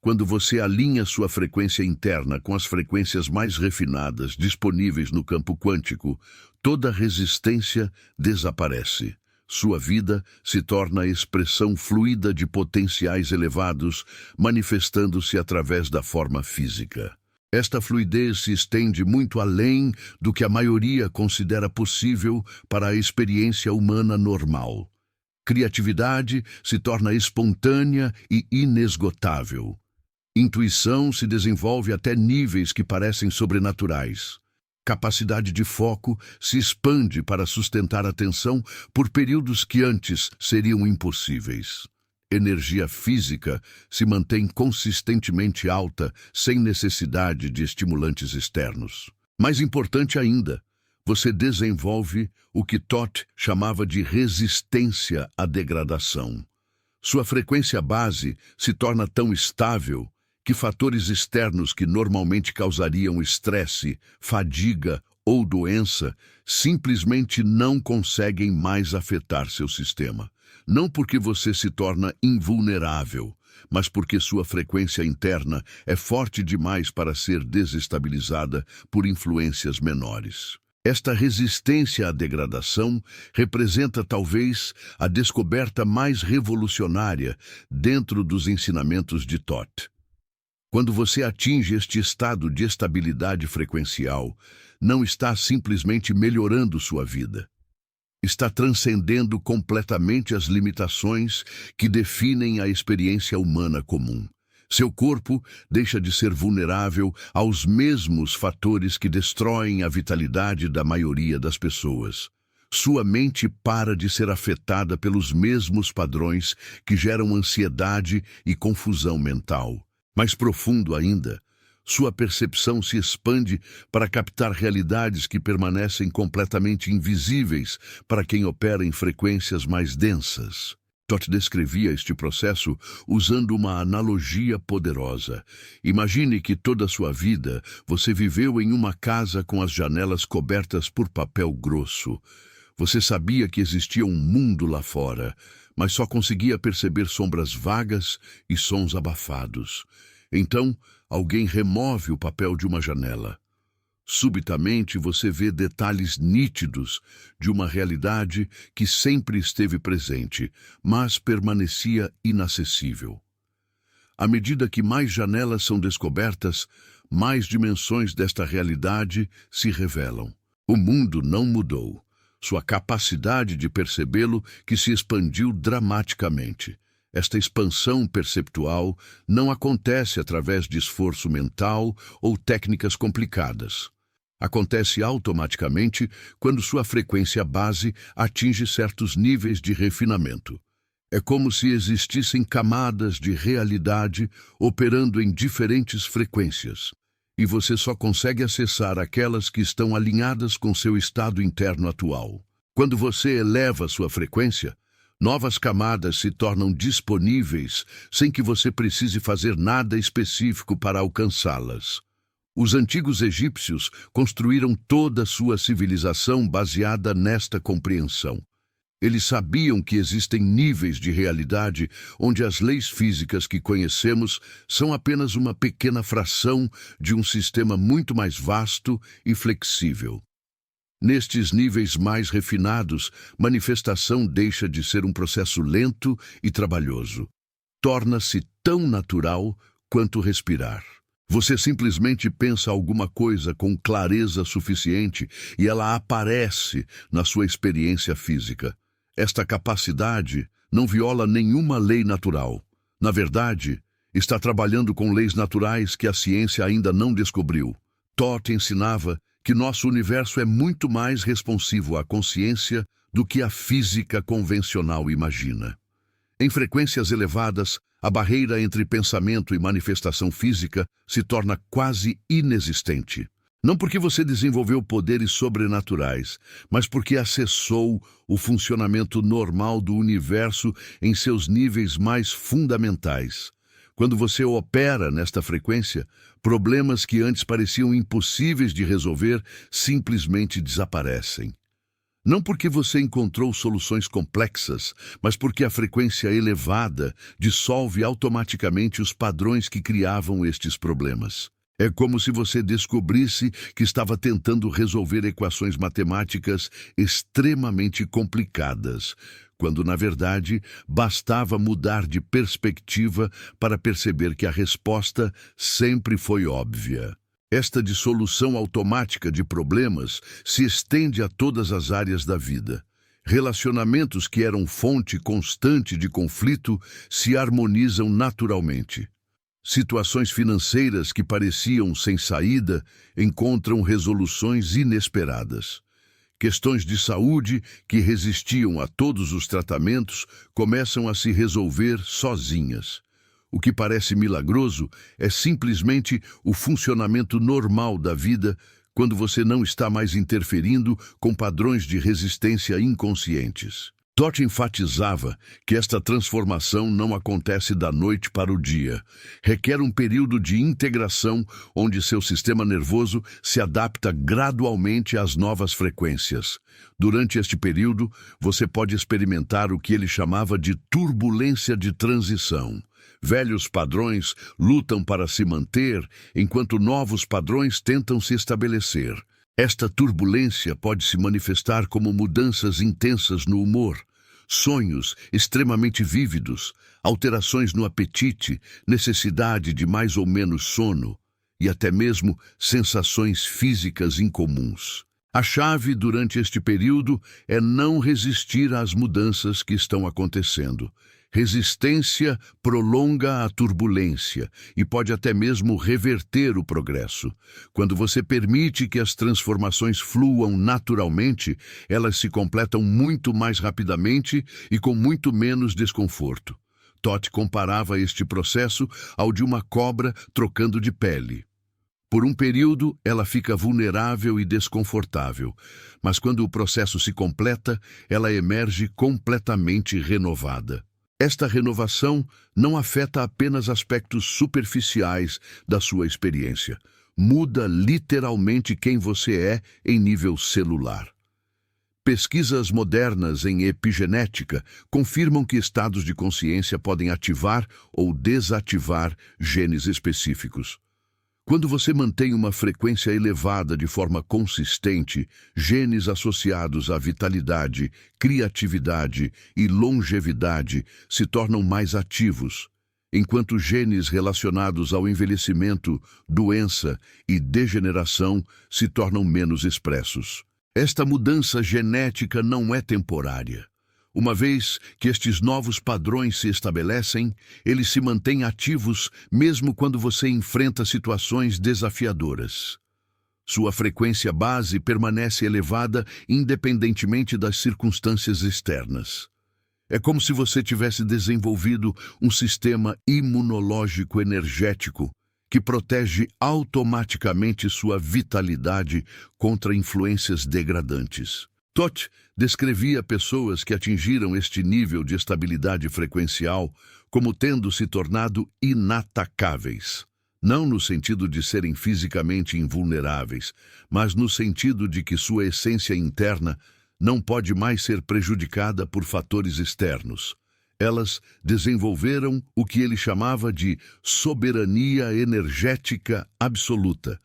Quando você alinha sua frequência interna com as frequências mais refinadas disponíveis no campo quântico, toda resistência desaparece. Sua vida se torna a expressão fluida de potenciais elevados, manifestando-se através da forma física. Esta fluidez se estende muito além do que a maioria considera possível para a experiência humana normal. Criatividade se torna espontânea e inesgotável. Intuição se desenvolve até níveis que parecem sobrenaturais. Capacidade de foco se expande para sustentar a atenção por períodos que antes seriam impossíveis. Energia física se mantém consistentemente alta, sem necessidade de estimulantes externos. Mais importante ainda, você desenvolve o que Toth chamava de resistência à degradação. Sua frequência base se torna tão estável que fatores externos que normalmente causariam estresse, fadiga ou doença simplesmente não conseguem mais afetar seu sistema. Não porque você se torna invulnerável, mas porque sua frequência interna é forte demais para ser desestabilizada por influências menores. Esta resistência à degradação representa talvez a descoberta mais revolucionária dentro dos ensinamentos de Toth. Quando você atinge este estado de estabilidade frequencial, não está simplesmente melhorando sua vida. Está transcendendo completamente as limitações que definem a experiência humana comum. Seu corpo deixa de ser vulnerável aos mesmos fatores que destroem a vitalidade da maioria das pessoas. Sua mente para de ser afetada pelos mesmos padrões que geram ansiedade e confusão mental. Mais profundo ainda, sua percepção se expande para captar realidades que permanecem completamente invisíveis para quem opera em frequências mais densas. Toth descrevia este processo usando uma analogia poderosa. Imagine que toda a sua vida você viveu em uma casa com as janelas cobertas por papel grosso. Você sabia que existia um mundo lá fora, mas só conseguia perceber sombras vagas e sons abafados. Então, alguém remove o papel de uma janela. Subitamente você vê detalhes nítidos de uma realidade que sempre esteve presente, mas permanecia inacessível. À medida que mais janelas são descobertas, mais dimensões desta realidade se revelam. O mundo não mudou. Sua capacidade de percebê-lo que se expandiu dramaticamente. Esta expansão perceptual não acontece através de esforço mental ou técnicas complicadas. Acontece automaticamente quando sua frequência base atinge certos níveis de refinamento. É como se existissem camadas de realidade operando em diferentes frequências, e você só consegue acessar aquelas que estão alinhadas com seu estado interno atual. Quando você eleva sua frequência, novas camadas se tornam disponíveis sem que você precise fazer nada específico para alcançá-las. Os antigos egípcios construíram toda a sua civilização baseada nesta compreensão. Eles sabiam que existem níveis de realidade onde as leis físicas que conhecemos são apenas uma pequena fração de um sistema muito mais vasto e flexível. Nestes níveis mais refinados, manifestação deixa de ser um processo lento e trabalhoso. Torna-se tão natural quanto respirar. Você simplesmente pensa alguma coisa com clareza suficiente e ela aparece na sua experiência física. Esta capacidade não viola nenhuma lei natural. Na verdade, está trabalhando com leis naturais que a ciência ainda não descobriu. Toth ensinava que nosso universo é muito mais responsivo à consciência do que a física convencional imagina. Em frequências elevadas, a barreira entre pensamento e manifestação física se torna quase inexistente. Não porque você desenvolveu poderes sobrenaturais, mas porque acessou o funcionamento normal do universo em seus níveis mais fundamentais. Quando você opera nesta frequência, problemas que antes pareciam impossíveis de resolver simplesmente desaparecem. Não porque você encontrou soluções complexas, mas porque a frequência elevada dissolve automaticamente os padrões que criavam estes problemas. É como se você descobrisse que estava tentando resolver equações matemáticas extremamente complicadas, quando, na verdade, bastava mudar de perspectiva para perceber que a resposta sempre foi óbvia. Esta dissolução automática de problemas se estende a todas as áreas da vida. Relacionamentos que eram fonte constante de conflito se harmonizam naturalmente. Situações financeiras que pareciam sem saída encontram resoluções inesperadas. Questões de saúde que resistiam a todos os tratamentos começam a se resolver sozinhas. O que parece milagroso é simplesmente o funcionamento normal da vida quando você não está mais interferindo com padrões de resistência inconscientes. Totti enfatizava que esta transformação não acontece da noite para o dia. Requer um período de integração onde seu sistema nervoso se adapta gradualmente às novas frequências. Durante este período, você pode experimentar o que ele chamava de turbulência de transição. Velhos padrões lutam para se manter, enquanto novos padrões tentam se estabelecer. Esta turbulência pode se manifestar como mudanças intensas no humor, sonhos extremamente vívidos, alterações no apetite, necessidade de mais ou menos sono e até mesmo sensações físicas incomuns. A chave durante este período é não resistir às mudanças que estão acontecendo. Resistência prolonga a turbulência e pode até mesmo reverter o progresso. Quando você permite que as transformações fluam naturalmente, elas se completam muito mais rapidamente e com muito menos desconforto. Totti comparava este processo ao de uma cobra trocando de pele. Por um período, ela fica vulnerável e desconfortável, mas quando o processo se completa, ela emerge completamente renovada. Esta renovação não afeta apenas aspectos superficiais da sua experiência. Muda literalmente quem você é em nível celular. Pesquisas modernas em epigenética confirmam que estados de consciência podem ativar ou desativar genes específicos. Quando você mantém uma frequência elevada de forma consistente, genes associados à vitalidade, criatividade e longevidade se tornam mais ativos, enquanto genes relacionados ao envelhecimento, doença e degeneração se tornam menos expressos. Esta mudança genética não é temporária. Uma vez que estes novos padrões se estabelecem, eles se mantêm ativos mesmo quando você enfrenta situações desafiadoras. Sua frequência base permanece elevada independentemente das circunstâncias externas. É como se você tivesse desenvolvido um sistema imunológico energético que protege automaticamente sua vitalidade contra influências degradantes. Totti descrevia pessoas que atingiram este nível de estabilidade frequencial como tendo se tornado inatacáveis. Não no sentido de serem fisicamente invulneráveis, mas no sentido de que sua essência interna não pode mais ser prejudicada por fatores externos. Elas desenvolveram o que ele chamava de soberania energética absoluta.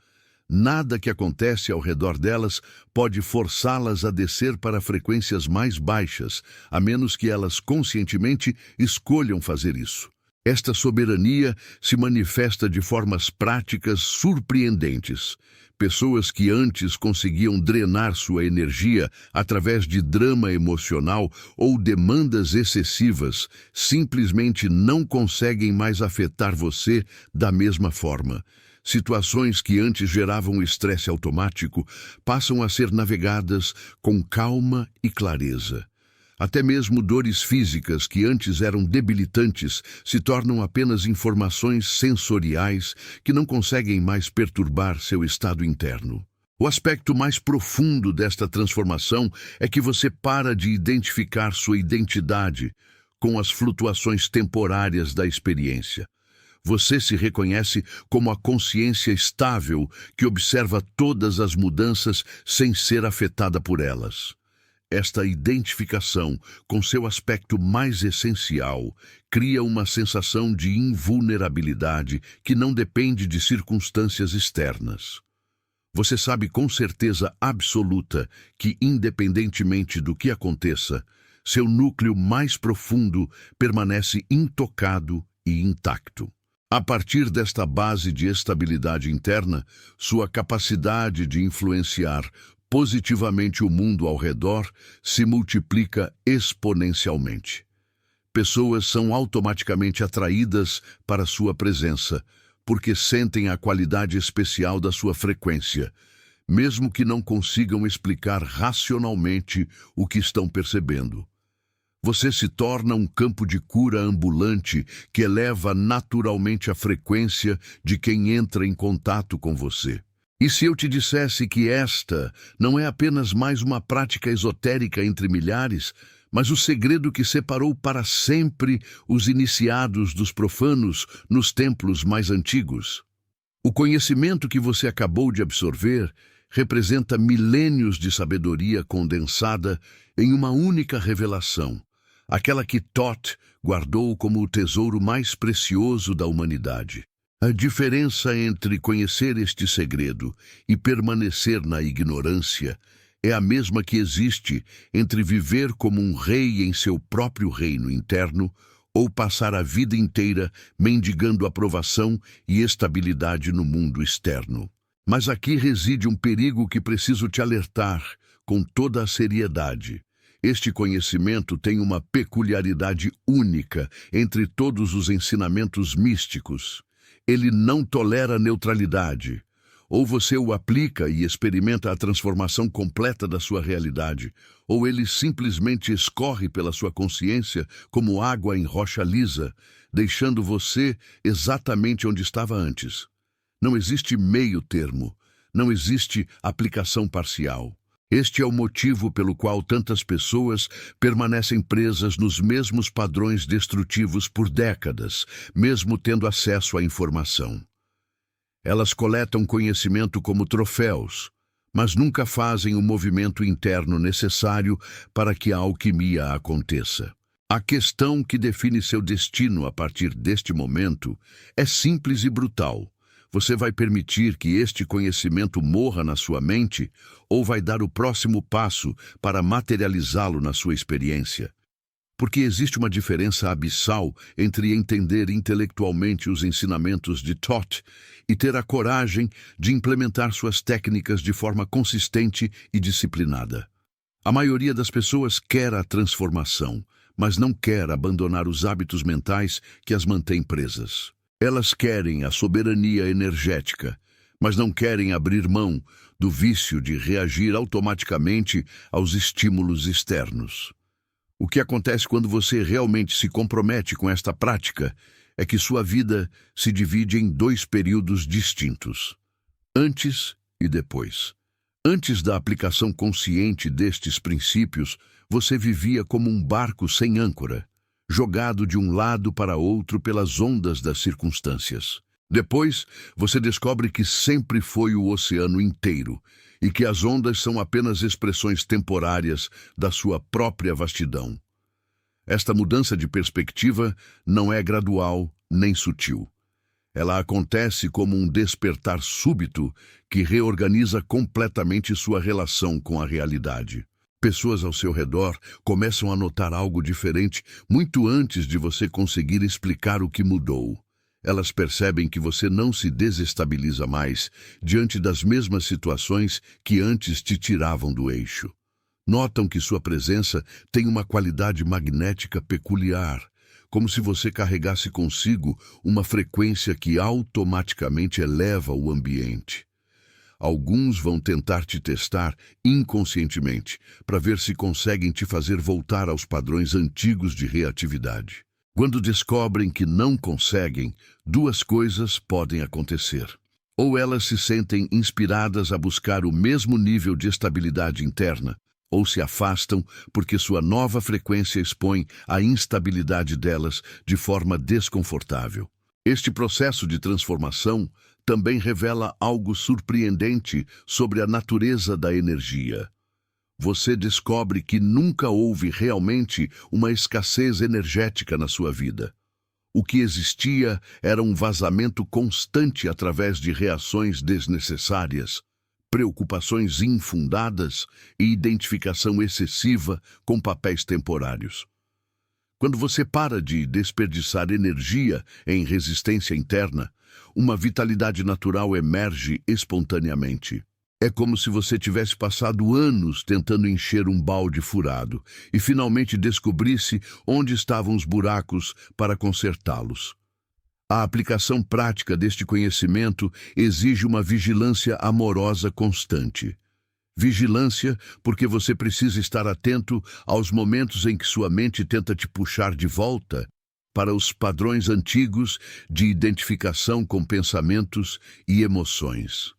Nada que acontece ao redor delas pode forçá-las a descer para frequências mais baixas, a menos que elas conscientemente escolham fazer isso. Esta soberania se manifesta de formas práticas surpreendentes. Pessoas que antes conseguiam drenar sua energia através de drama emocional ou demandas excessivas, simplesmente não conseguem mais afetar você da mesma forma. Situações que antes geravam estresse automático passam a ser navegadas com calma e clareza. Até mesmo dores físicas que antes eram debilitantes se tornam apenas informações sensoriais que não conseguem mais perturbar seu estado interno. O aspecto mais profundo desta transformação é que você para de identificar sua identidade com as flutuações temporárias da experiência. Você se reconhece como a consciência estável que observa todas as mudanças sem ser afetada por elas. Esta identificação com seu aspecto mais essencial cria uma sensação de invulnerabilidade que não depende de circunstâncias externas. Você sabe com certeza absoluta que, independentemente do que aconteça, seu núcleo mais profundo permanece intocado e intacto. A partir desta base de estabilidade interna, sua capacidade de influenciar positivamente o mundo ao redor se multiplica exponencialmente. Pessoas são automaticamente atraídas para sua presença, porque sentem a qualidade especial da sua frequência, mesmo que não consigam explicar racionalmente o que estão percebendo. Você se torna um campo de cura ambulante que eleva naturalmente a frequência de quem entra em contato com você. E se eu te dissesse que esta não é apenas mais uma prática esotérica entre milhares, mas o segredo que separou para sempre os iniciados dos profanos nos templos mais antigos? O conhecimento que você acabou de absorver representa milênios de sabedoria condensada em uma única revelação, aquela que Thoth guardou como o tesouro mais precioso da humanidade. A diferença entre conhecer este segredo e permanecer na ignorância é a mesma que existe entre viver como um rei em seu próprio reino interno ou passar a vida inteira mendigando aprovação e estabilidade no mundo externo. Mas aqui reside um perigo que preciso te alertar com toda a seriedade. Este conhecimento tem uma peculiaridade única entre todos os ensinamentos místicos. Ele não tolera neutralidade. Ou você o aplica e experimenta a transformação completa da sua realidade, ou ele simplesmente escorre pela sua consciência como água em rocha lisa, deixando você exatamente onde estava antes. Não existe meio termo, não existe aplicação parcial. Este é o motivo pelo qual tantas pessoas permanecem presas nos mesmos padrões destrutivos por décadas, mesmo tendo acesso à informação. Elas coletam conhecimento como troféus, mas nunca fazem o movimento interno necessário para que a alquimia aconteça. A questão que define seu destino a partir deste momento é simples e brutal. Você vai permitir que este conhecimento morra na sua mente ou vai dar o próximo passo para materializá-lo na sua experiência? Porque existe uma diferença abissal entre entender intelectualmente os ensinamentos de Thoth e ter a coragem de implementar suas técnicas de forma consistente e disciplinada. A maioria das pessoas quer a transformação, mas não quer abandonar os hábitos mentais que as mantêm presas. Elas querem a soberania energética, mas não querem abrir mão do vício de reagir automaticamente aos estímulos externos. O que acontece quando você realmente se compromete com esta prática é que sua vida se divide em dois períodos distintos: antes e depois. Antes da aplicação consciente destes princípios, você vivia como um barco sem âncora, jogado de um lado para outro pelas ondas das circunstâncias. Depois, você descobre que sempre foi o oceano inteiro e que as ondas são apenas expressões temporárias da sua própria vastidão. Esta mudança de perspectiva não é gradual nem sutil. Ela acontece como um despertar súbito que reorganiza completamente sua relação com a realidade. Pessoas ao seu redor começam a notar algo diferente muito antes de você conseguir explicar o que mudou. Elas percebem que você não se desestabiliza mais diante das mesmas situações que antes te tiravam do eixo. Notam que sua presença tem uma qualidade magnética peculiar, como se você carregasse consigo uma frequência que automaticamente eleva o ambiente. Alguns vão tentar te testar inconscientemente para ver se conseguem te fazer voltar aos padrões antigos de reatividade. Quando descobrem que não conseguem, duas coisas podem acontecer. Ou elas se sentem inspiradas a buscar o mesmo nível de estabilidade interna, ou se afastam porque sua nova frequência expõe a instabilidade delas de forma desconfortável. Este processo de transformação também revela algo surpreendente sobre a natureza da energia. Você descobre que nunca houve realmente uma escassez energética na sua vida. O que existia era um vazamento constante através de reações desnecessárias, preocupações infundadas e identificação excessiva com papéis temporários. Quando você para de desperdiçar energia em resistência interna, uma vitalidade natural emerge espontaneamente. É como se você tivesse passado anos tentando encher um balde furado e finalmente descobrisse onde estavam os buracos para consertá-los. A aplicação prática deste conhecimento exige uma vigilância amorosa constante. Vigilância porque você precisa estar atento aos momentos em que sua mente tenta te puxar de volta para os padrões antigos de identificação com pensamentos e emoções.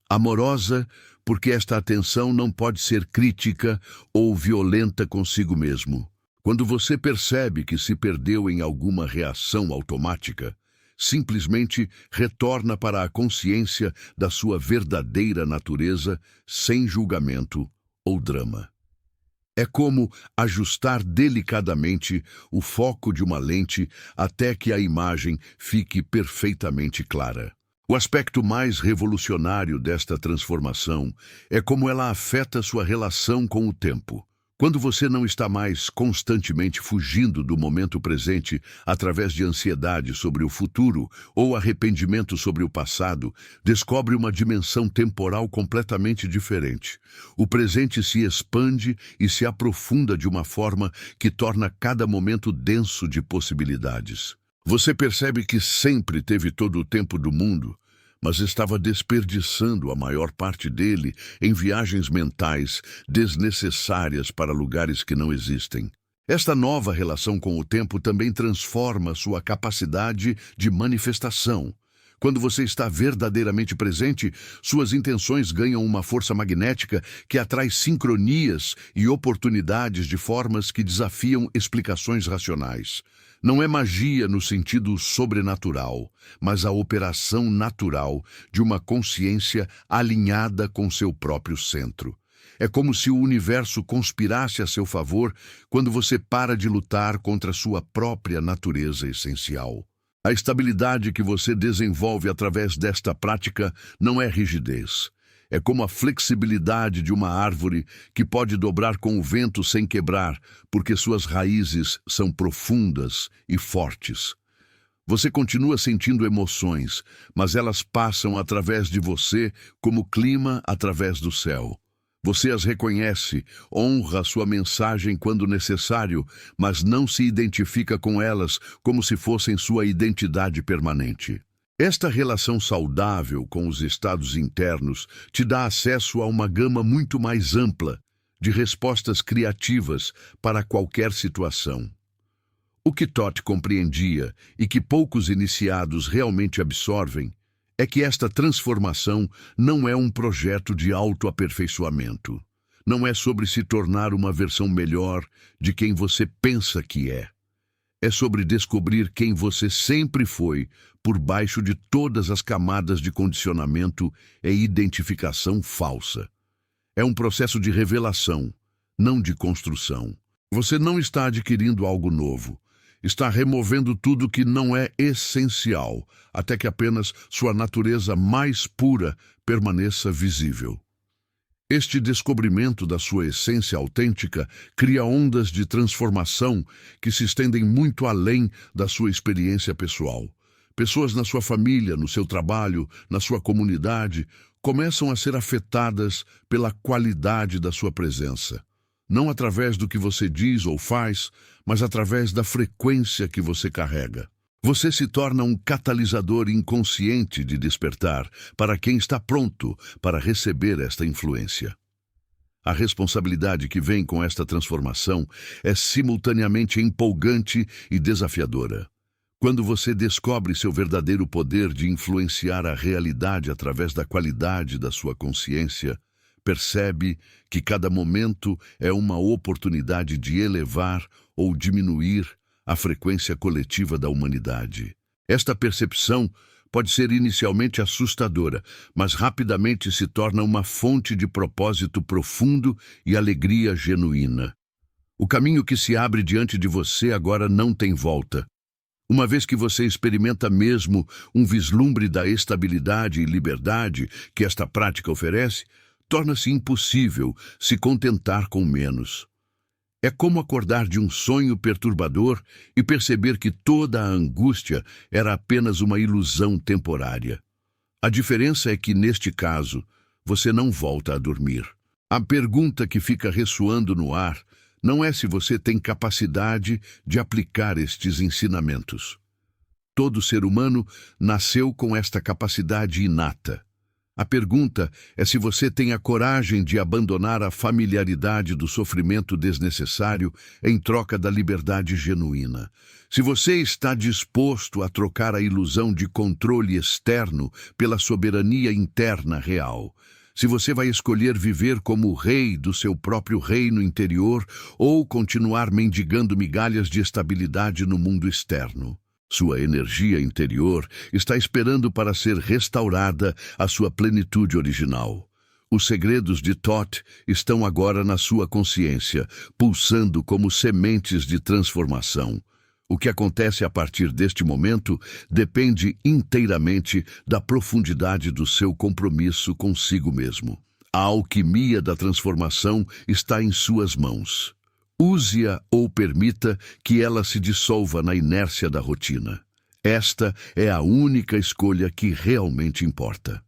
Amorosa, porque esta atenção não pode ser crítica ou violenta consigo mesmo. Quando você percebe que se perdeu em alguma reação automática, simplesmente retorna para a consciência da sua verdadeira natureza sem julgamento ou drama. É como ajustar delicadamente o foco de uma lente até que a imagem fique perfeitamente clara. O aspecto mais revolucionário desta transformação é como ela afeta sua relação com o tempo. Quando você não está mais constantemente fugindo do momento presente através de ansiedade sobre o futuro ou arrependimento sobre o passado, descobre uma dimensão temporal completamente diferente. O presente se expande e se aprofunda de uma forma que torna cada momento denso de possibilidades. Você percebe que sempre teve todo o tempo do mundo, mas estava desperdiçando a maior parte dele em viagens mentais desnecessárias para lugares que não existem. Esta nova relação com o tempo também transforma sua capacidade de manifestação. Quando você está verdadeiramente presente, suas intenções ganham uma força magnética que atrai sincronias e oportunidades de formas que desafiam explicações racionais. Não é magia no sentido sobrenatural, mas a operação natural de uma consciência alinhada com seu próprio centro. É como se o universo conspirasse a seu favor quando você para de lutar contra sua própria natureza essencial. A estabilidade que você desenvolve através desta prática não é rigidez. É como a flexibilidade de uma árvore que pode dobrar com o vento sem quebrar, porque suas raízes são profundas e fortes. Você continua sentindo emoções, mas elas passam através de você como clima através do céu. Você as reconhece, honra sua mensagem quando necessário, mas não se identifica com elas como se fossem sua identidade permanente. Esta relação saudável com os estados internos te dá acesso a uma gama muito mais ampla de respostas criativas para qualquer situação. O que Todd compreendia e que poucos iniciados realmente absorvem é que esta transformação não é um projeto de autoaperfeiçoamento. Não é sobre se tornar uma versão melhor de quem você pensa que é. É sobre descobrir quem você sempre foi por baixo de todas as camadas de condicionamento e identificação falsa. É um processo de revelação, não de construção. Você não está adquirindo algo novo. Está removendo tudo que não é essencial, até que apenas sua natureza mais pura permaneça visível. Este descobrimento da sua essência autêntica cria ondas de transformação que se estendem muito além da sua experiência pessoal. Pessoas na sua família, no seu trabalho, na sua comunidade, começam a ser afetadas pela qualidade da sua presença. Não através do que você diz ou faz, mas através da frequência que você carrega. Você se torna um catalisador inconsciente de despertar para quem está pronto para receber esta influência. A responsabilidade que vem com esta transformação é simultaneamente empolgante e desafiadora. Quando você descobre seu verdadeiro poder de influenciar a realidade através da qualidade da sua consciência, percebe que cada momento é uma oportunidade de elevar ou diminuir a frequência coletiva da humanidade. Esta percepção pode ser inicialmente assustadora, mas rapidamente se torna uma fonte de propósito profundo e alegria genuína. O caminho que se abre diante de você agora não tem volta. Uma vez que você experimenta mesmo um vislumbre da estabilidade e liberdade que esta prática oferece, torna-se impossível se contentar com menos. É como acordar de um sonho perturbador e perceber que toda a angústia era apenas uma ilusão temporária. A diferença é que, neste caso, você não volta a dormir. A pergunta que fica ressoando no ar não é se você tem capacidade de aplicar estes ensinamentos. Todo ser humano nasceu com esta capacidade inata. A pergunta é se você tem a coragem de abandonar a familiaridade do sofrimento desnecessário em troca da liberdade genuína. Se você está disposto a trocar a ilusão de controle externo pela soberania interna real. Se você vai escolher viver como rei do seu próprio reino interior ou continuar mendigando migalhas de estabilidade no mundo externo. Sua energia interior está esperando para ser restaurada à sua plenitude original. Os segredos de Thoth estão agora na sua consciência, pulsando como sementes de transformação. O que acontece a partir deste momento depende inteiramente da profundidade do seu compromisso consigo mesmo. A alquimia da transformação está em suas mãos. Use-a ou permita que ela se dissolva na inércia da rotina. Esta é a única escolha que realmente importa.